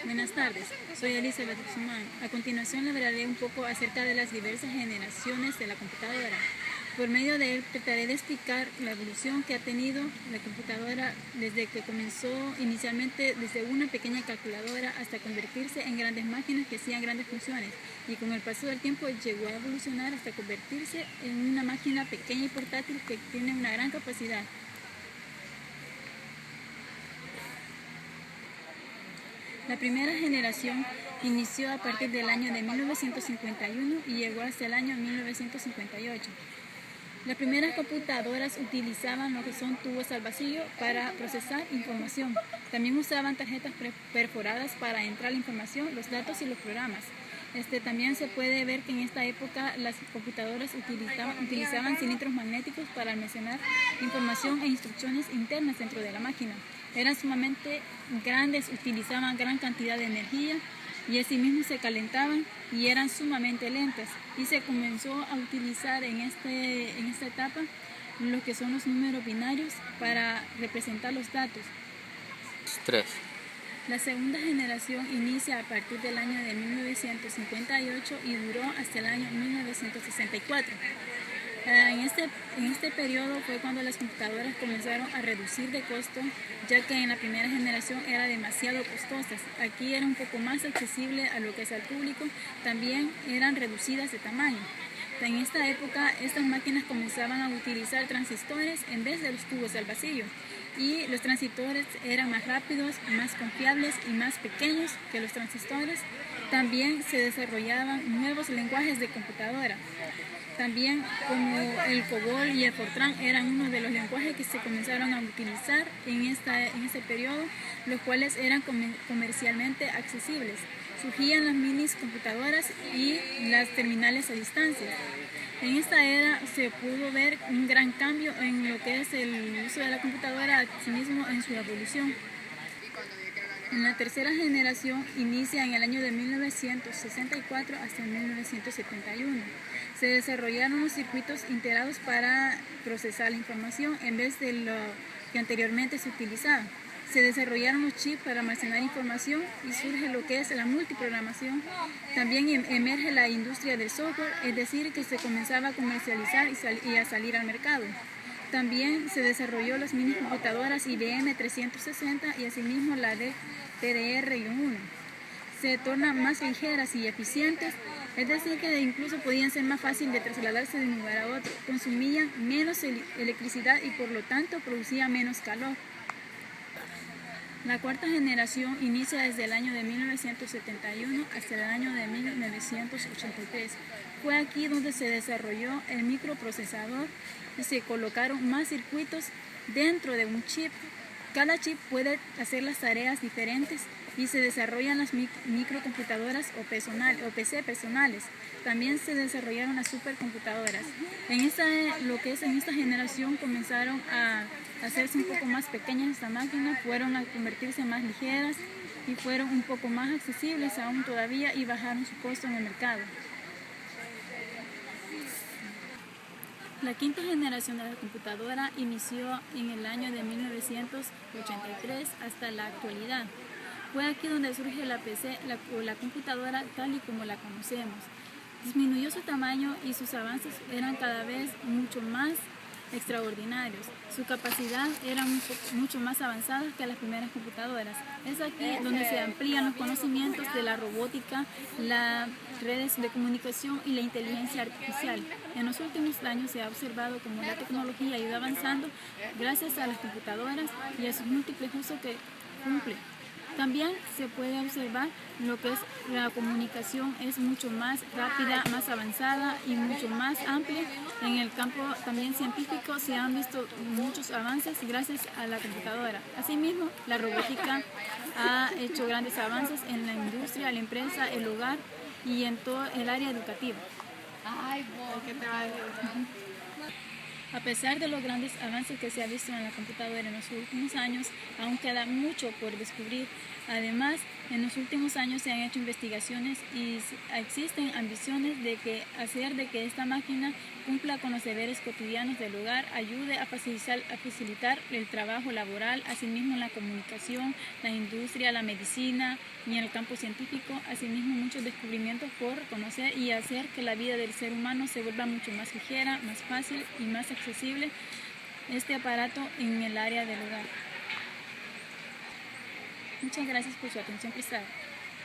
Buenas tardes, soy Elizabeth Guzmán. A continuación le hablaré un poco acerca de las diversas generaciones de la computadora. Por medio de él trataré de explicar la evolución que ha tenido la computadora desde que comenzó inicialmente desde una pequeña calculadora hasta convertirse en grandes máquinas que hacían grandes funciones, y con el paso del tiempo llegó a evolucionar hasta convertirse en una máquina pequeña y portátil que tiene una gran capacidad. La primera generación inició a partir del año de 1951 y llegó hasta el año 1958. Las primeras computadoras utilizaban lo que son tubos al vacío para procesar información. También usaban tarjetas perforadas para entrar la información, los datos y los programas. También se puede ver que en esta época las computadoras utilizaban cilindros magnéticos para almacenar información e instrucciones internas dentro de la máquina. Eran sumamente grandes, utilizaban gran cantidad de energía y asimismo se calentaban y eran sumamente lentas. Y se comenzó a utilizar en esta etapa lo que son los números binarios para representar los datos. 3. La segunda generación inicia a partir del año de 1958 y duró hasta el año 1964. En este periodo fue cuando las computadoras comenzaron a reducir de costo, ya que en la primera generación era demasiado costosas. Aquí era un poco más accesible a lo que es al público, también eran reducidas de tamaño. En esta época estas máquinas comenzaban a utilizar transistores en vez de los tubos al vacío, y los transistores eran más rápidos, más confiables y más pequeños que los transistores. También se desarrollaban nuevos lenguajes de computadora. También como el COBOL y el FORTRAN eran uno de los lenguajes que se comenzaron a utilizar en este periodo, los cuales eran comercialmente accesibles. Surgían las minis computadoras y las terminales a distancia. En esta era se pudo ver un gran cambio en lo que es el uso de la computadora, asimismo en su evolución. En la tercera generación inicia en el año de 1964 hasta 1971. Se desarrollaron los circuitos integrados para procesar la información en vez de lo que anteriormente se utilizaba. Se desarrollaron los chips para almacenar información y surge lo que es la multiprogramación. También emerge la industria del software, es decir, que se comenzaba a comercializar y a salir al mercado. También se desarrolló las mini computadoras IBM 360 y asimismo la de DDR-1. Se tornan más ligeras y eficientes, es decir, que incluso podían ser más fáciles de trasladarse de un lugar a otro. Consumían menos electricidad y por lo tanto producían menos calor. La cuarta generación inicia desde el año de 1971 hasta el año de 1983. Fue aquí donde se desarrolló el microprocesador y se colocaron más circuitos dentro de un chip. Cada chip puede hacer las tareas diferentes y se desarrollan las microcomputadoras o PC personales. También se desarrollaron las supercomputadoras. En esta generación comenzaron a hacerse un poco más pequeñas estas máquinas, fueron a convertirse más ligeras y fueron un poco más accesibles aún todavía y bajaron su costo en el mercado. La quinta generación de la computadora inició en el año de 1983 hasta la actualidad. Fue aquí donde surge la PC o la computadora tal y como la conocemos. Disminuyó su tamaño y sus avances eran cada vez mucho más extraordinarios. Su capacidad era mucho más avanzada que las primeras computadoras. Es aquí donde se amplían los conocimientos de la robótica, las redes de comunicación y la inteligencia artificial. En los últimos años se ha observado cómo la tecnología ha ido avanzando gracias a las computadoras y a sus múltiples usos que cumple. También se puede observar lo que es la comunicación es mucho más rápida, más avanzada y mucho más amplia. En el campo también científico se han visto muchos avances gracias a la computadora. Asimismo, la robótica ha hecho grandes avances en la industria, la empresa, el hogar y en todo el área educativa. A pesar de los grandes avances que se ha visto en la computadora en los últimos años, aún queda mucho por descubrir. Además, en los últimos años se han hecho investigaciones y existen ambiciones de hacer de que esta máquina cumpla con los deberes cotidianos del hogar, ayude a facilitar el trabajo laboral, asimismo en la comunicación, la industria, la medicina y en el campo científico, asimismo muchos descubrimientos por conocer y hacer que la vida del ser humano se vuelva mucho más ligera, más fácil y más accesible este aparato en el área del hogar. Muchas gracias por su atención prestada.